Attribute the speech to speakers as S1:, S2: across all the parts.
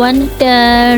S1: 1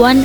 S1: 1